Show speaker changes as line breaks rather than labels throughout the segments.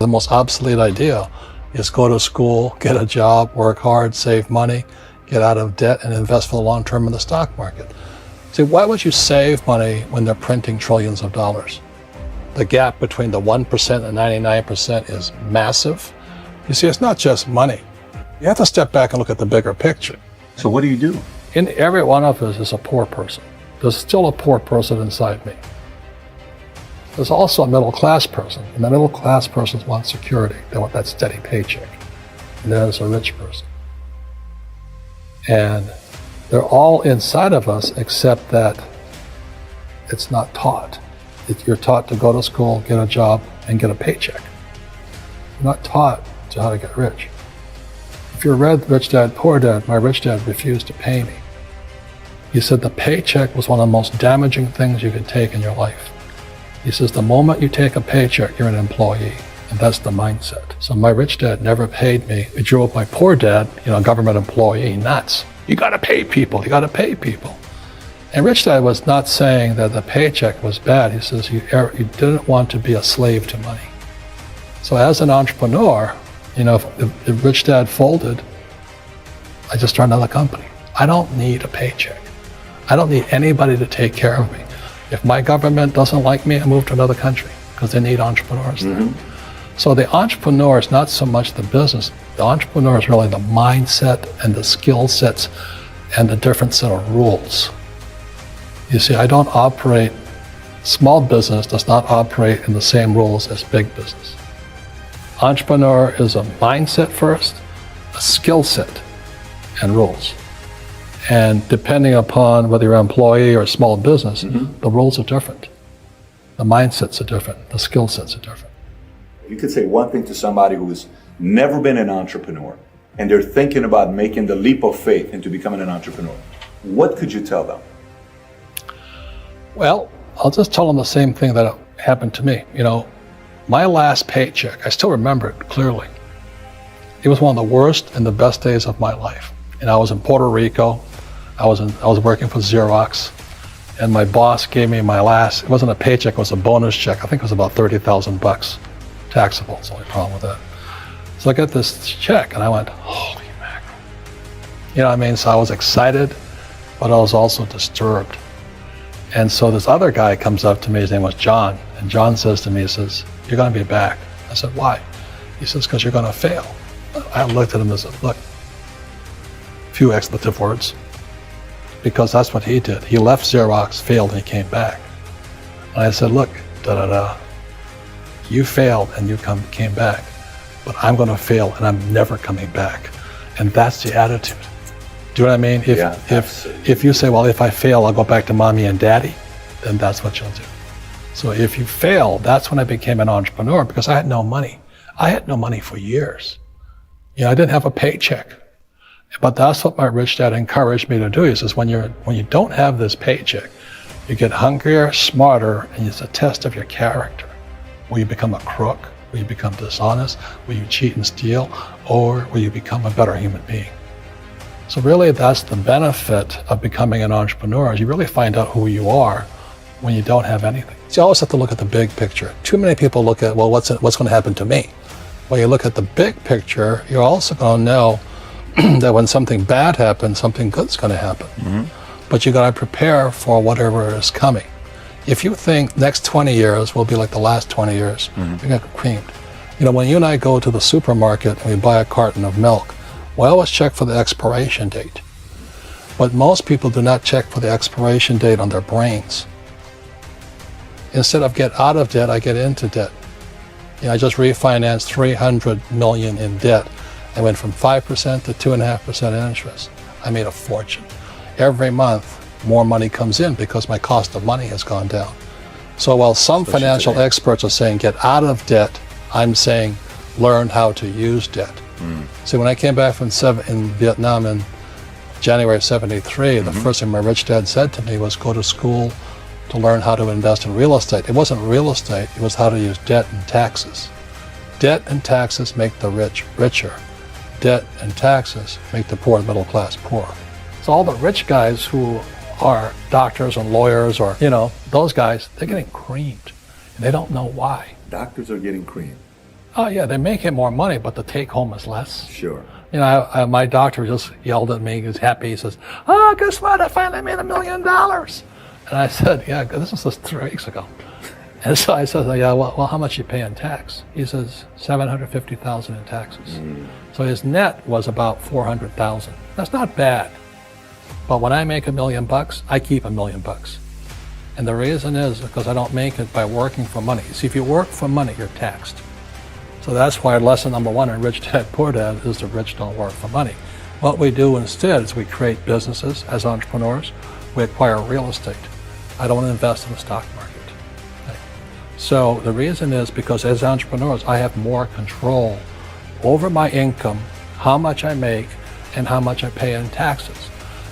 The most obsolete idea is go to school, get a job, work hard, save money, get out of debt, and invest for the long term in the stock market. See, why would you save money when they're printing trillions of dollars? The gap between the 1% and 99% is massive. You see, it's not just money. You have to step back and look at the bigger picture.
So what do you do?
In every one of us is a poor person. There's still a poor person inside me. There's also a middle class person, and the middle class persons want security. They want that steady paycheck. And there's a rich person. And they're all inside of us, except that it's not taught. You're taught to go to school, get a job, and get a paycheck. You're not taught to how to get rich. If you read Rich Dad, Poor Dad, my rich dad refused to pay me. He said the paycheck was one of the most damaging things you could take in your life. He says the moment you take a paycheck, you're an employee, and that's the mindset. So my rich dad never paid me. He drew up my poor dad, government employee, nuts. You gotta pay people, you gotta pay people. And Rich Dad was not saying that the paycheck was bad. He says you didn't want to be a slave to money. So as an entrepreneur, if Rich Dad folded, I just started another company. I don't need a paycheck. I don't need anybody to take care of me. If my government doesn't like me, I move to another country because they need entrepreneurs there. So the entrepreneur is not so much the business. The entrepreneur is really the mindset and the skill sets and the different set of rules. You see, I don't operate, small business does not operate in the same rules as big business. Entrepreneur is a mindset first, a skill set, and rules. And depending upon whether you're an employee or a small business, the rules are different. The mindsets are different, the skill sets are different.
You could say one thing to somebody who's never been an entrepreneur and they're thinking about making the leap of faith into becoming an entrepreneur. What could you tell them?
Well, I'll just tell them the same thing that happened to me. My last paycheck, I still remember it clearly. It was one of the worst and the best days of my life. And I was in Puerto Rico. I was working for Xerox, and my boss gave me my last, it wasn't a paycheck, it was a bonus check. I think it was about $30,000, taxable, that's the only problem with that. So I got this check and I went, holy mackerel. You know what I mean? So I was excited, but I was also disturbed. And so this other guy comes up to me, his name was John, and John says to me, he says, you're gonna be back. I said, why? He says, because you're gonna fail. I looked at him and said, look, few expletive words, because that's what he did. He left Xerox, failed, and he came back. And I said, look, you failed and you came back, but I'm gonna fail and I'm never coming back. And that's the attitude. Do you know what I mean? If you say, well, if I fail, I'll go back to mommy and daddy, then that's what you'll do. So if you fail, that's when I became an entrepreneur, because I had no money. I had no money for years. I didn't have a paycheck. But that's what my rich dad encouraged me to do. He says, when you don't have this paycheck, you get hungrier, smarter, and it's a test of your character. Will you become a crook? Will you become dishonest? Will you cheat and steal? Or will you become a better human being? So really, that's the benefit of becoming an entrepreneur, is you really find out who you are when you don't have anything. So you always have to look at the big picture. Too many people look at, well, what's going to happen to me? When you look at the big picture, you're also going to know that when something bad happens, something good's going to happen. But you got to prepare for whatever is coming. If you think next 20 years will be like the last 20 years, you're going to get creamed. When you and I go to the supermarket and we buy a carton of milk, we always check for the expiration date. But most people do not check for the expiration date on their brains. Instead of get out of debt, I get into debt. I just refinanced $300 million in debt. I went from 5% to 2.5% interest. I made a fortune. Every month, more money comes in because my cost of money has gone down. So while some financial experts are saying get out of debt, I'm saying learn how to use debt. See, when I came back from in Vietnam in January of '73, the first thing my rich dad said to me was go to school to learn how to invest in real estate. It wasn't real estate, it was how to use debt and taxes. Debt and taxes make the rich richer. Debt and taxes make the poor and middle class poor. So all the rich guys who are doctors and lawyers, or, those guys, they're getting creamed and they don't know why.
Doctors are getting creamed.
Oh yeah, they're making more money, but the take home is less.
Sure.
You know, my doctor just yelled at me. He was happy. He says, "Oh, guess what? I finally made $1 million." And I said, "Yeah, this was just 3 weeks ago." And so I said, "Yeah, well, how much you pay in tax?" He says, $750,000 in taxes. So his net was about $400,000. That's not bad. But when I make $1 million, I keep $1 million. And the reason is because I don't make it by working for money. See, if you work for money, you're taxed. So that's why lesson number 1 in Rich Dad Poor Dad is the rich don't work for money. What we do instead is we create businesses as entrepreneurs. We acquire real estate. I don't invest in the stock market. Okay. So the reason is because as entrepreneurs, I have more control over my income, how much I make, and how much I pay in taxes.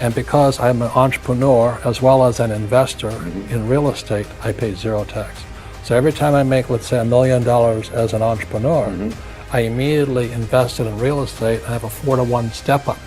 And because I'm an entrepreneur as well as an investor in real estate, I pay 0 tax. So every time I make, let's say, $1 million as an entrepreneur, I immediately invested in real estate. I have a 4-to-1 step up.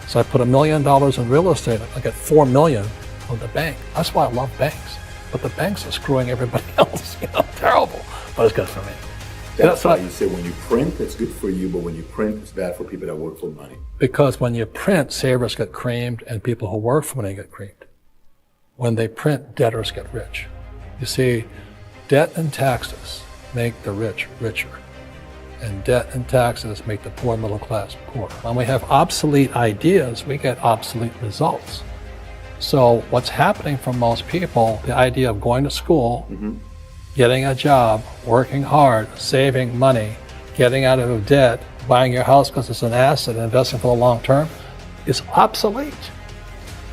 So I put $1 million in real estate, I get $4 million from the bank. That's why I love banks. But the banks are screwing everybody else. Terrible. But it's good for me.
That's why you say when you print, it's good for you, but when you print, it's bad for people that work for money.
Because when you print, savers get creamed and people who work for money get creamed. When they print, debtors get rich. You see, debt and taxes make the rich richer, and debt and taxes make the poor middle class poorer. When we have obsolete ideas, we get obsolete results. So what's happening for most people, the idea of going to school, getting a job, working hard, saving money, getting out of debt, buying your house because it's an asset, investing for the long term, is obsolete.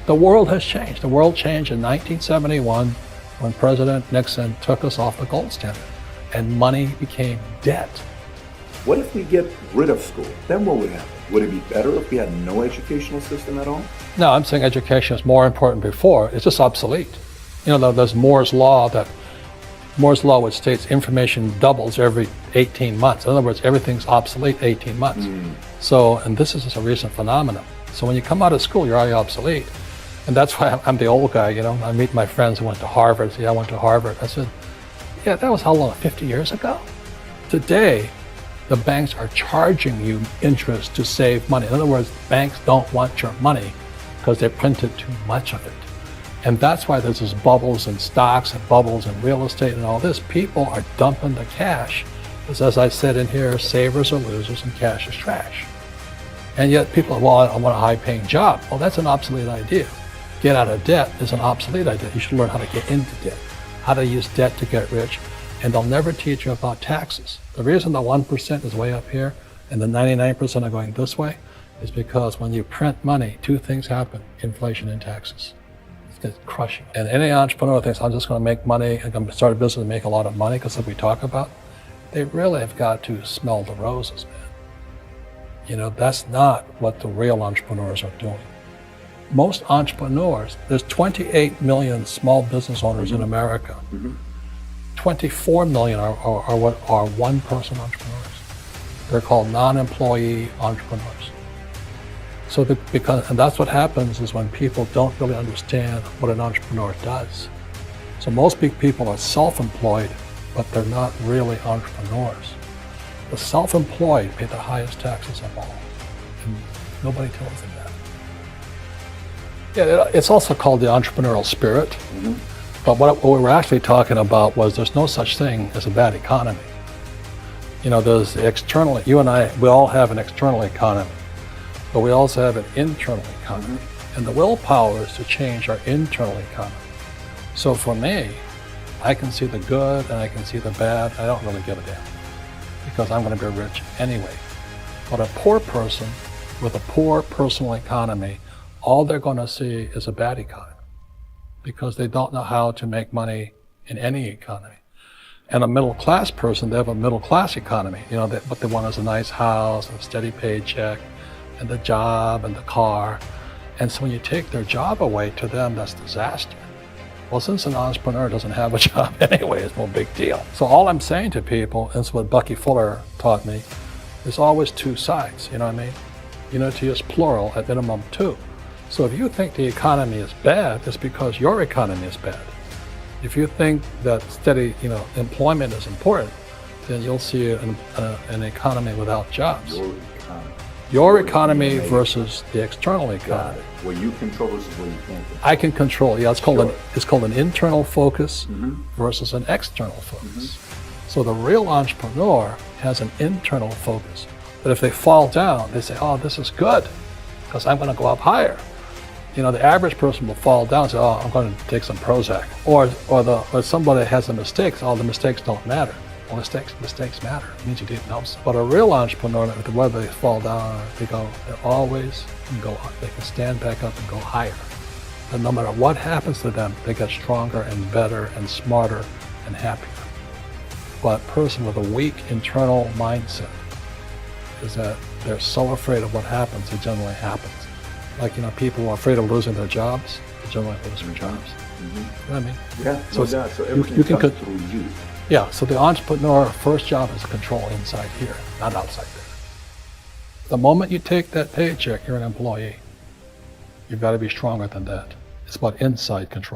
The world has changed. The world changed in 1971 when President Nixon took us off the gold standard and money became debt.
What if we get rid of school? Then what would happen? Would it be better if we had no educational system at all?
No, I'm saying education is more important before. It's just obsolete. There's Moore's Law which states information doubles every 18 months. In other words, everything's obsolete 18 months. So, and this is just a recent phenomenon. So when you come out of school, you're already obsolete. And that's why I'm the old guy, I meet my friends who went to Harvard. I went to Harvard. I said, yeah, that was how long, 50 years ago? Today, the banks are charging you interest to save money. In other words, banks don't want your money because they printed too much of it. And that's why there's this bubbles in stocks and bubbles in real estate and all this. People are dumping the cash. Because as I said in here, savers are losers and cash is trash. And yet people are, well, I want a high-paying job. Well, that's an obsolete idea. Get out of debt is an obsolete idea. You should learn how to get into debt, how to use debt to get rich. And they'll never teach you about taxes. The reason the 1% is way up here and the 99% are going this way is because when you print money, 2 things happen: inflation and taxes. It's crushing. And any entrepreneur thinks, I'm just going to make money, I'm going to start a business and make a lot of money, because if we talk about, they really have got to smell the roses, man. That's not what the real entrepreneurs are doing. Most entrepreneurs, there's 28 million small business owners in America. 24 million are what are one-person entrepreneurs. They're called non-employee entrepreneurs. So and that's what happens is when people don't really understand what an entrepreneur does. So most big people are self-employed, but they're not really entrepreneurs. The self-employed pay the highest taxes of all, and nobody tells them that. Yeah, it's also called the entrepreneurial spirit. But what we were actually talking about was there's no such thing as a bad economy. There's external, you and I, we all have an external economy, but we also have an internal economy. And the willpower is to change our internal economy. So for me, I can see the good and I can see the bad. I don't really give a damn because I'm going to be rich anyway. But a poor person with a poor personal economy, all they're going to see is a bad economy, because they don't know how to make money in any economy. And a middle class person, they have a middle class economy. What they want is a nice house, and a steady paycheck, and the job, and the car. And so when you take their job away, to them, that's disaster. Well, since an entrepreneur doesn't have a job anyway, it's no big deal. So all I'm saying to people, and it's what Bucky Fuller taught me, there's always 2 sides, you know what I mean? To use plural, at minimum 2. So if you think the economy is bad, it's because your economy is bad. If you think that steady, employment is important, then you'll see an economy without jobs.
Your economy.
Your economy versus the external economy.
What you control versus what you can't control.
I can control. Yeah, it's called an internal focus
Mm-hmm.
versus an external focus. So the real entrepreneur has an internal focus. But if they fall down, they say, "Oh, this is good, because I'm going to go up higher." You know, the average person will fall down and say, "Oh, I'm going to take some Prozac." Or somebody has a mistake. Oh, the mistakes don't matter. Well, mistakes matter. It means you didn't know. But a real entrepreneur, whether they fall down or they always can go up. They can stand back up and go higher. And no matter what happens to them, they get stronger and better and smarter and happier. But a person with a weak internal mindset is that they're so afraid of what happens, it generally happens. Like, you know, people who are afraid of losing their jobs, they generally lose their jobs. You know what I mean?
Yeah,
So
so everything
you can
comes through you.
Yeah, so the entrepreneur first job is to control inside here, not outside there. The moment you take that paycheck, you're an employee. You've got to be stronger than that. It's about inside control.